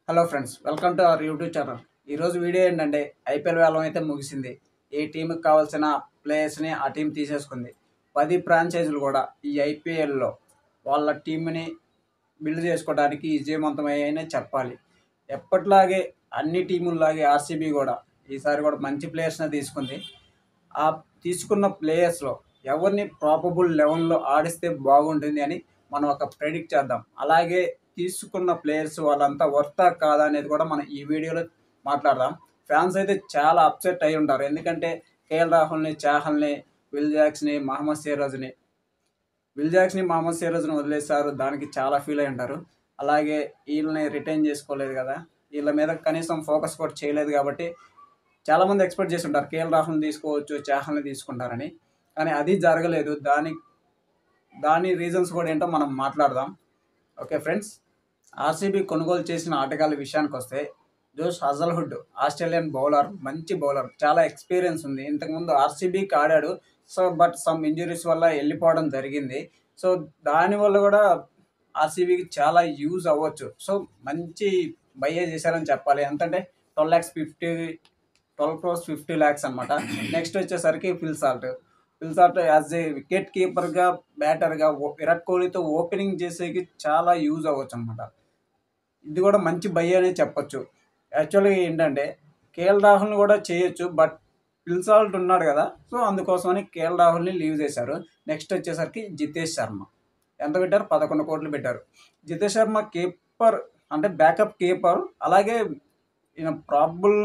Hello friends, welcome to our YouTube channel. ఈరోజు video ఏంటంటే IPL వేలం అయితే ముగిసింది. ఏ టీంకి కావాల్సిన ప్లేయర్స్ని ఆ టీం తీసేసుకుంది. 10 ఫ్రాంచైజీలు కూడా ఈ ఐపీఎల్లో వాళ్ళ టీంని బిల్డ్ చేసుకోవడానికి విజయవంతమయ్యాయనే చెప్పాలి. ఎప్పట్లాగే అన్ని టీముల్లాగే ఆర్సీబీ కూడా ఈసారి కూడా మంచి ప్లేయర్స్ని తీసుకుంది. ఆ తీసుకున్న ప్లేయర్స్లో ఎవరిని ప్రాపబుల్ లెవెల్లో ఆడిస్తే బాగుంటుంది అని మనం ఒక ప్రెడిక్ట్ చేద్దాం. అలాగే తీసుకున్న ప్లేయర్స్ వాళ్ళంతా వర్తా కాదా అనేది కూడా మనం ఈ వీడియోలో మాట్లాడదాం. ఫ్యాన్స్ అయితే చాలా అప్సెట్ అయి ఉంటారు. ఎందుకంటే కేఎల్ రాహుల్ని, చాహల్ని, విల్ జాక్స్ని మహమ్మద్ సిరాజ్ని వదిలేశారు. దానికి చాలా ఫీల్ అయి ఉంటారు. అలాగే వీళ్ళని రిటైన్ చేసుకోలేదు కదా, వీళ్ళ మీద కనీసం ఫోకస్ కూడా చేయలేదు. కాబట్టి చాలామంది ఎక్స్పెక్ట్ చేసి ఉంటారు కేఎల్ రాహుల్ని తీసుకోవచ్చు, చాహల్ని తీసుకుంటారని. కానీ అది జరగలేదు. దాని రీజన్స్ కూడా ఏంటో మనం మాట్లాడదాం. ఓకే ఫ్రెండ్స్, ఆర్సీబీ కొనుగోలు చేసిన ఆటగాళ్ళ విషయానికి వస్తే జోష్ హజల్వుడ్ ఆస్ట్రేలియన్ బౌలర్, మంచి బౌలర్, చాలా ఎక్స్పీరియన్స్ ఉంది. ఇంతకుముందు ఆర్సీబీకి ఆడాడు. సో బట్ సమ్ ఇంజరీస్ వల్ల వెళ్ళిపోవడం జరిగింది. సో దానివల్ల కూడా ఆర్సీబీకి చాలా యూజ్ అవ్వచ్చు. సో మంచి బయ్యే చేశారని చెప్పాలి. ఎంతంటే 12 crores 50 lakhs అనమాట. నెక్స్ట్ వచ్చేసరికి Phil Salt as a wicket కీపర్గా, బ్యాటర్గా విరాట్ కోహ్లీతో ఓపెనింగ్ చేసేకి చాలా యూజ్ అవ్వచ్చు అనమాట. ఇది కూడా మంచి బై అనే చెప్పొచ్చు. యాక్చువల్గా ఏంటంటే కేఎల్ రాహుల్ని కూడా చేయొచ్చు, బట్ ఫిల్ సాల్ట్ ఉన్నాడు కదా, సో అందుకోసమని కేఎల్ రాహుల్ని లీవ్ చేశారు. నెక్స్ట్ వచ్చేసరికి జితేష్ శర్మ ఎంత పెట్టారు? 11 కోట్లు పెట్టారు. జితేష్ శర్మ కీపర్ అంటే బ్యాకప్ కీపర్. అలాగే ఈయన ప్రాబుల్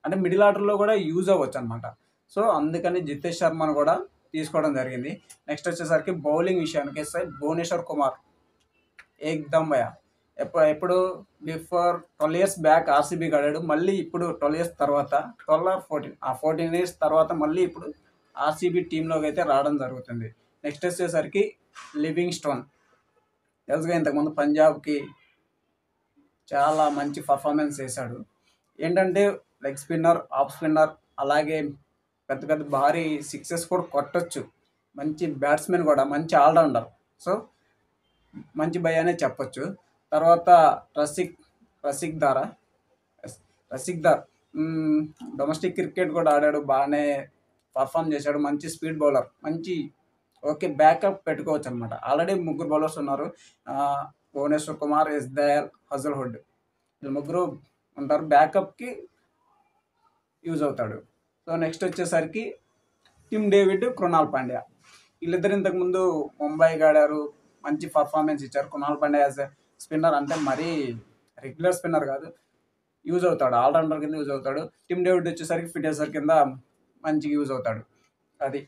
అంటే మిడిల్ ఆర్డర్లో కూడా యూజ్ అవ్వచ్చు అనమాట. సో అందుకని జితేష్ శర్మను కూడా తీసుకోవడం జరిగింది. నెక్స్ట్ వచ్చేసరికి బౌలింగ్ విషయానికి వస్తే భువనేశ్వర్ కుమార్ ఏక్దమ్ భయ. ఎప్పుడు బిఫోర్ 12 years బ్యాక్ ఆర్సీబీకి ఆడాడు. మళ్ళీ ఇప్పుడు 12 years తర్వాత 12 or 14 years తర్వాత మళ్ళీ ఇప్పుడు ఆర్సీబీ టీంలోకి అయితే రావడం జరుగుతుంది. నెక్స్ట్ వచ్చేసరికి లివింగ్ స్టోన్, తెలుసుగా ఇంతకుముందు పంజాబ్కి చాలా మంచి పర్ఫార్మెన్స్ చేశాడు. ఏంటంటే లెగ్ స్పిన్నర్, ఆఫ్ స్పిన్నర్, అలాగే పెద్ద పెద్ద భారీ సిక్సెస్ కూడా కొట్టచ్చు. మంచి బ్యాట్స్మెన్ కూడా, మంచి ఆల్రౌండర్. సో మంచి బై అనే చెప్పొచ్చు. తర్వాత రసిక్ దార్ డొమెస్టిక్ క్రికెట్ కూడా ఆడాడు, బాగానే పర్ఫామ్ చేశాడు. మంచి స్పీడ్ బౌలర్, మంచి ఓకే బ్యాకప్ పెట్టుకోవచ్చు అనమాట. ఆల్రెడీ 3 బౌలర్స్ ఉన్నారు. భువనేశ్వర్ కుమార్, ఎస్ దయాల్, హజల్వుడ్, వీళ్ళు 3 ఉంటారు. బ్యాకప్కి యూజ్ అవుతాడు. సో నెక్స్ట్ వచ్చేసరికి టిమ్ డేవిడ్, కృణాల్ పాండ్యా, వీళ్ళిద్దరు ఇంతకుముందు ముంబైకి ఆడారు, మంచి పర్ఫార్మెన్స్ ఇచ్చారు. కృణాల్ పాండ్యా యాజ్ స్పిన్నర్ అంటే మరీ రెగ్యులర్ స్పిన్నర్ కాదు, యూజ్ అవుతాడు, ఆల్రౌండర్ కింద యూజ్ అవుతాడు. టిమ్ డేవిడ్ వచ్చేసరికి ఫిటేసర్ కింద మంచిగా యూజ్ అవుతాడు. అది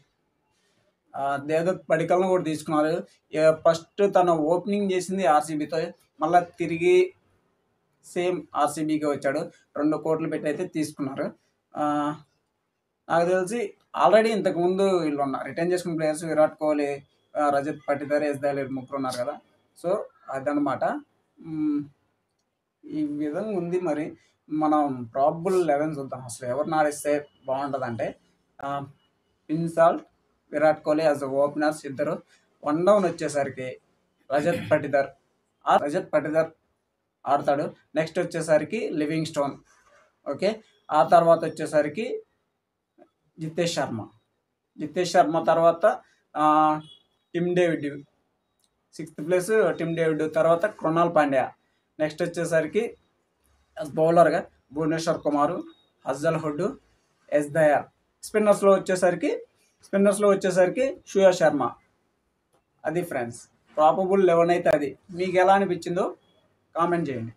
దేవదత్ పడికల్ను కూడా తీసుకున్నారు. ఫస్ట్ తన ఓపెనింగ్ చేసింది ఆర్సీబీతో, మళ్ళీ తిరిగి సేమ్ ఆర్సీబీకి వచ్చాడు. 2 కోట్లు పెట్టి అయితే తీసుకున్నారు. నాకు తెలిసి ఆల్రెడీ ఇంతకుముందు వీళ్ళు ఉన్నారు రిటర్న్ చేసుకున్న ప్లేయర్స్, విరాట్ కోహ్లీ, రజత్ పటిదార్, ఎస్ దయాల్ 3 ఉన్నారు కదా. సో అదనమాట. ఈ విధంగా ఉంది. మరి మనం ప్రాబుల్ 11 చూద్దాం. అసలు ఎవరిని ఆడిస్తే బాగుంటుంది అంటే Phil Salt, Virat Kohli as openers ఇద్దరు. 1 down వచ్చేసరికి రజత్ పటిదార్ ఆడతాడు. నెక్స్ట్ వచ్చేసరికి లివింగ్ స్టోన్. ఓకే, ఆ తర్వాత వచ్చేసరికి జితేష్ శర్మ తర్వాత Tim David, 6th place Tim David, తర్వాత కృణాల్ పాండ్యా. నెక్స్ట్ వచ్చేసరికి బౌలర్గా భువనేశ్వర్ కుమారు, హజల్వుడ్, ఎస్ దయాల్. స్పిన్నర్స్లో వచ్చేసరికి శ్రేయస్ శర్మ. అది ఫ్రెండ్స్ ప్రాబబుల్ 11 అయితే అది. మీకు ఎలా అనిపించిందో కామెంట్ చేయండి.